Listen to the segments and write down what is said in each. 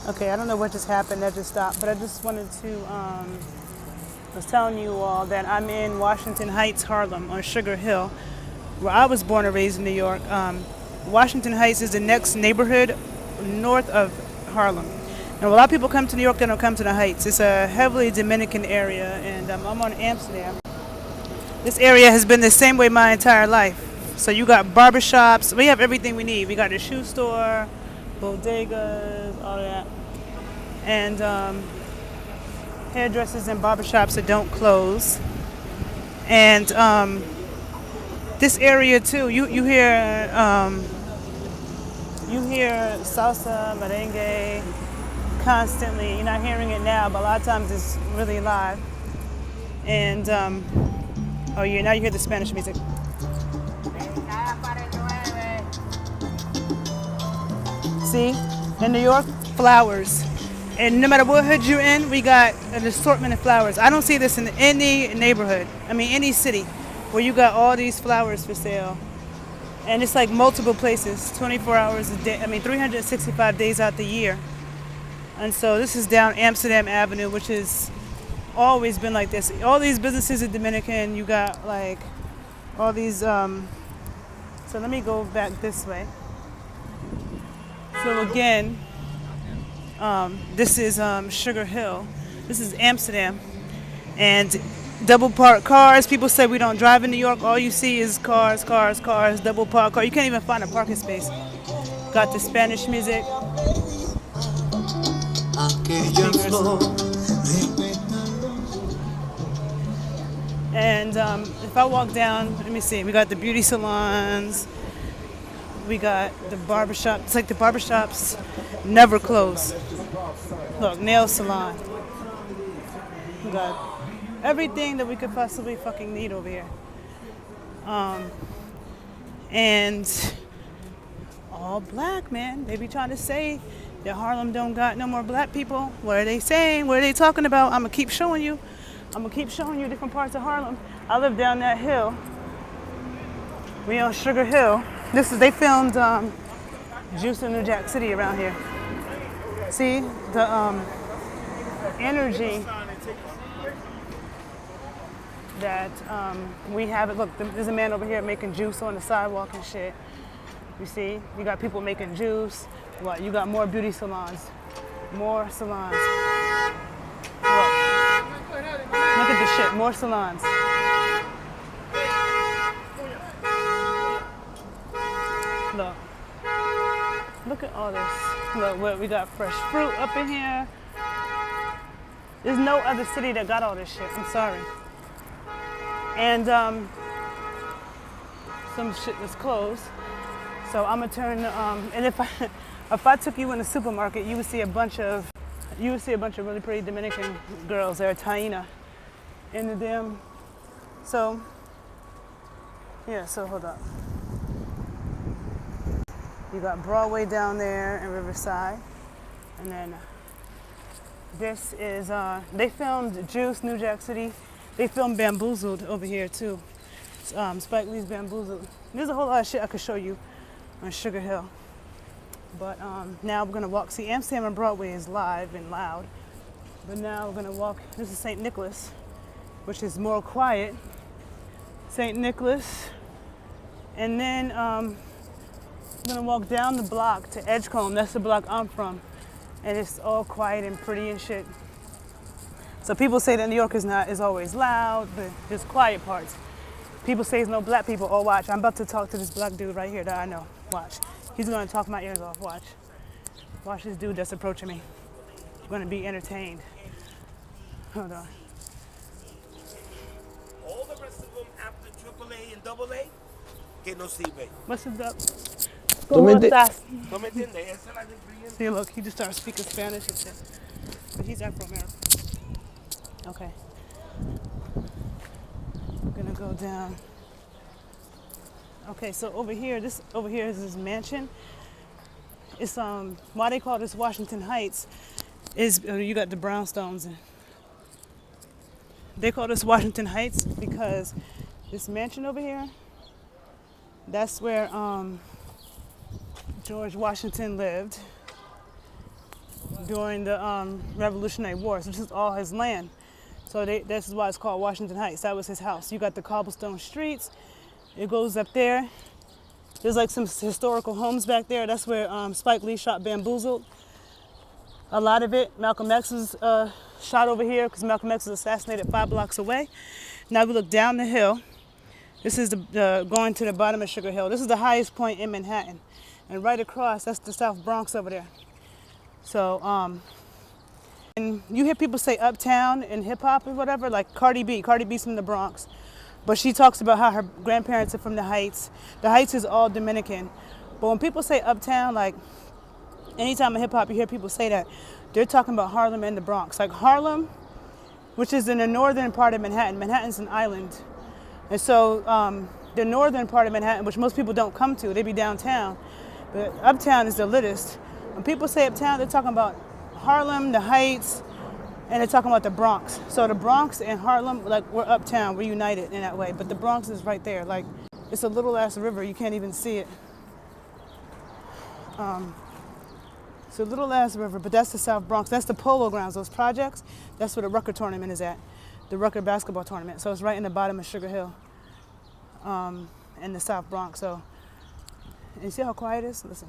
Okay, I don't know what just happened. That just stopped. But I just wanted to, was telling you all that I'm in Washington Heights, Harlem, on Sugarhill, where I was born and raised in New York. Washington Heights is the next neighborhood north of Harlem. And when a lot of people come to New York, they don't come to the Heights. It's a heavily Dominican area, and I'm on Amsterdam. This area has been the same way my entire life. So you got barbershops. We have everything we need. We got a shoe store, bodegas, all that. And hairdressers and barbershops that don't close. And this area too, you hear salsa, merengue constantly. You're not hearing it now, but a lot of times it's really live. And now you hear the Spanish music. See, in New York, flowers. And no matter what hood you're in, we got an assortment of flowers. I don't see this in any neighborhood. I mean, any city where you got all these flowers for sale. And it's like multiple places, 24 hours a day. I mean, 365 days out the year. And so this is down Amsterdam Avenue, which has always been like this. All these businesses are Dominican. You got like all these, so let me go back this way. So again, this is Sugarhill. This is Amsterdam. And double parked cars. People say we don't drive in New York. All you see is cars, double parked cars. You can't even find a parking space. Got the Spanish music. And if I walk down, let me see, we got the beauty salons. We got the barbershop. It's like the barbershops never close. Look, nail salon. We got everything that we could possibly fucking need over here. And all black, man. They be trying to say that Harlem don't got no more black people. What are they saying? What are they talking about? I'm gonna keep showing you. I'm gonna keep showing you different parts of Harlem. I live down that hill. We on Sugarhill. They filmed Juice in New Jack City around here. See the energy that we have. It. Look, there's a man over here making juice on the sidewalk and shit. You see, you got people making juice. What? You got more beauty salons, more salons. Look at this shit, more salons. Look at all this. Look, we got fresh fruit up in here. There's no other city that got all this shit. I'm sorry. And some shit was closed. So I'm gonna turn. And if I took you in the supermarket, you would see a bunch of really pretty Dominican girls. They're Taina in the damn. So yeah. So hold up. You got Broadway down there and Riverside. And then this is, they filmed Juice, New Jack City. They filmed Bamboozled over here too. Spike Lee's Bamboozled. There's a whole lot of shit I could show you on Sugarhill. But now we're gonna walk. See, Amsterdam and Broadway is live and loud. But now we're gonna walk, this is St. Nicholas, which is more quiet. St. Nicholas. And then, I'm gonna walk down the block to Edgecombe. That's the block I'm from, and it's all quiet and pretty and shit. So people say that New York is always loud, but there's quiet parts. People say there's no black people. Oh, watch! I'm about to talk to this black dude right here that I know. Watch, he's gonna talk my ears off. Watch this dude that's approaching me. I'm gonna be entertained. Hold on. All the rest of them after AAA and AA, que no sirve. What's up? See, look, he just started speaking Spanish and shit. But he's Afro-American. Okay. I'm gonna go down. Okay, so over here is this mansion. It's why they call this Washington Heights is you got the brownstones. They call this Washington Heights because this mansion over here, that's where George Washington lived. during the Revolutionary War. So this is all his land. So this is why it's called Washington Heights. That was his house. You got the cobblestone streets. It goes up there. There's like some historical homes back there. That's where Spike Lee shot Bamboozled. A lot of it, Malcolm X was shot over here because Malcolm X was assassinated 5 blocks away. Now we look down the hill. This is the going to the bottom of Sugarhill. This is the highest point in Manhattan. And right across, that's the South Bronx over there. So, and you hear people say Uptown in hip hop or whatever, like Cardi B. Cardi B's from the Bronx. But she talks about how her grandparents are from the Heights. The Heights is all Dominican. But when people say Uptown, like anytime in hip hop you hear people say that, they're talking about Harlem and the Bronx. Like Harlem, which is in the northern part of Manhattan. Manhattan's an island. And so the northern part of Manhattan, which most people don't come to, they be downtown. But Uptown is the littest. When people say Uptown, they're talking about Harlem, the Heights, and they're talking about the Bronx. So the Bronx and Harlem, like we're Uptown, we're united in that way. But the Bronx is right there. Like it's a little ass river, you can't even see it. It's a little ass river, but that's the South Bronx. That's the polo grounds, those projects. That's where the Rucker tournament is at. The Rucker basketball tournament. So it's right in the bottom of Sugarhill, in the South Bronx. So, and you see how quiet it is? Listen.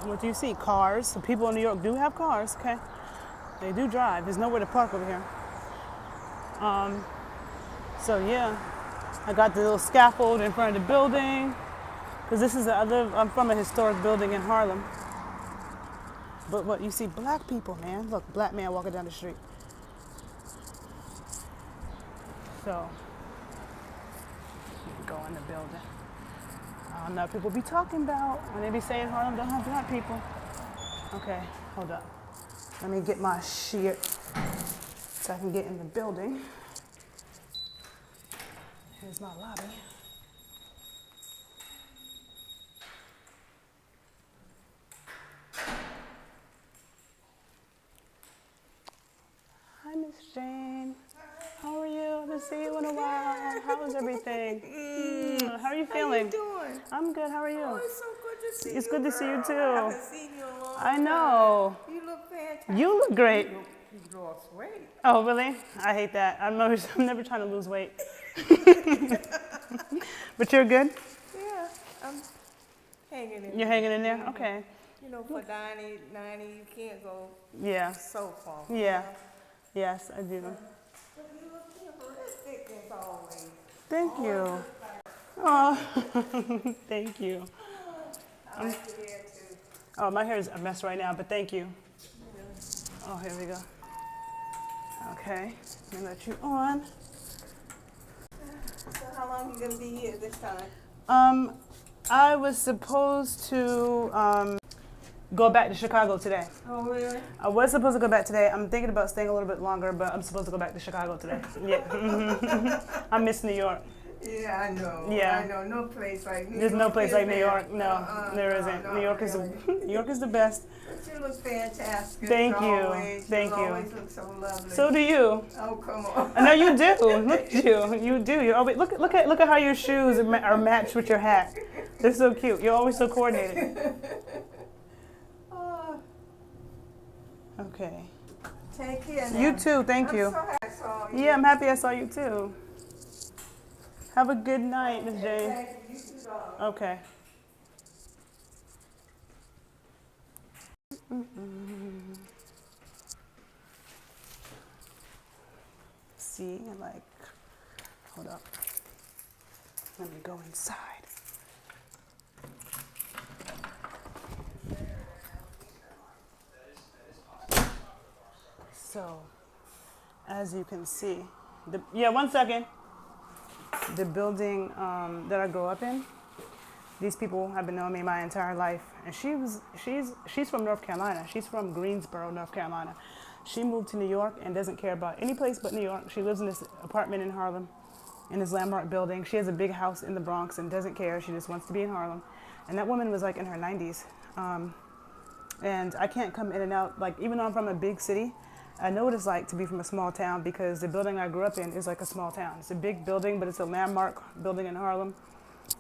What do you see? Cars. So people in New York do have cars, okay? They do drive. There's nowhere to park over here. So yeah, I got the little scaffold in front of the building. Because I'm from a historic building in Harlem. But what you see, black people, man. Look, black man walking down the street. So, go in the building. I don't know what people be talking about when they be saying Harlem don't have black people. Okay, hold up. Let me get my shit so I can get in the building. Here's my lobby. Hi, Miss Jane. How are you? I haven't seen you in a while. How is everything? How are you feeling? How you doing? I'm good. How are you? Oh, it's so good to see you. It's good to see you girl. too. I haven't seen you in a long I time. know. You look fantastic. You look great. You lost weight. Oh, really? I hate that. I'm never trying to lose weight. But you're good? Yeah, I'm hanging in You're hanging in there? Okay. You know, for 90, you can't go Yeah. so far. Yeah. Yes, I do. But you look terrific as always. Thank you. Oh, thank you. I like your hair too. Oh, my hair is a mess right now, but thank you. Oh, here we go. Okay, let me let you on. So how long you gonna be here this time? I was supposed to go back to Chicago today. Oh, really? I was supposed to go back today. I'm thinking about staying a little bit longer, but I'm supposed to go back to Chicago today. Yeah. I miss New York. Yeah, I know. Yeah. I know. No place like New York. There's no place like New there? York. No, there isn't. no, New York is really. New York is the best. But you look fantastic. Thank as you. always. Thank you. always look so lovely. So do you. Oh, come on. I know you do. Look at you. You do. You always look at how your shoes are matched with your hat. They're so cute. You're always so coordinated. Okay. Take care now. You too. Thank you. I'm so happy I saw you. Yeah, I'm happy I saw you too. Have a good night, Miss Jane. Thank you. You too, darling. Okay. See, like, hold up. Let me go inside. So, as you can see, yeah, 1 second. The building that I grew up in, these people have been knowing me my entire life. And she's from North Carolina. She's from Greensboro, North Carolina. She moved to New York and doesn't care about any place but New York. She lives in this apartment in Harlem, in this landmark building. She has a big house in the Bronx and doesn't care. She just wants to be in Harlem. And that woman was like in her 90s. And I can't come in and out, like even though I'm from a big city, I know what it's like to be from a small town because the building I grew up in is like a small town. It's a big building, but it's a landmark building in Harlem.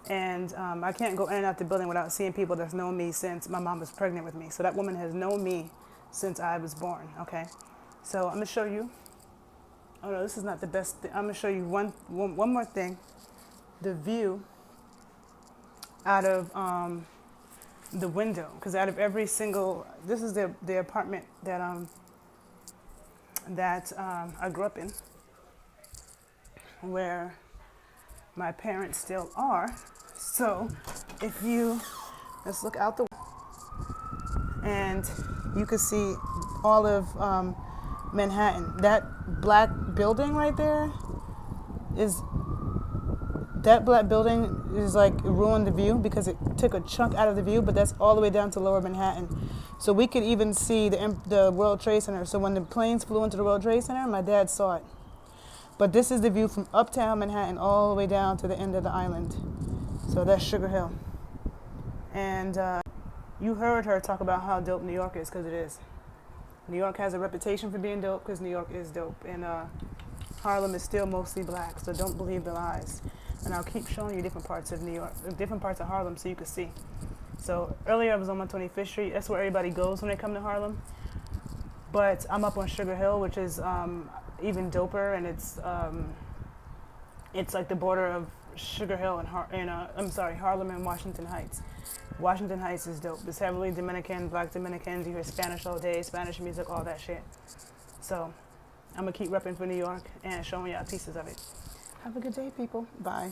And I can't go in and out the building without seeing people that's known me since my mom was pregnant with me. So that woman has known me since I was born, okay? So I'm gonna show you, oh no, this is not the best thing. I'm gonna show you one more thing. The view out of the window, because out of every single, this is the apartment that I grew up in, where my parents still are. So if you, let's look out the window, and you can see all of Manhattan. That black building right there is, that black building is like, it ruined the view because it took a chunk out of the view, but that's all the way down to lower Manhattan. So we could even see the World Trade Center. So when the planes flew into the World Trade Center, my dad saw it. But this is the view from Uptown Manhattan all the way down to the end of the island. So that's Sugarhill. And you heard her talk about how dope New York is, because it is. New York has a reputation for being dope because New York is dope. And Harlem is still mostly black, so don't believe the lies. And I'll keep showing you different parts of New York, different parts of Harlem so you can see. So earlier I was on 125th Street. That's where everybody goes when they come to Harlem. But I'm up on Sugarhill, which is even doper, and it's like the border of Sugarhill and Harlem and Washington Heights. Washington Heights is dope. It's heavily Dominican, black Dominicans. You hear Spanish all day, Spanish music, all that shit. So I'm gonna keep repping for New York and showing y'all pieces of it. Have a good day, people. Bye.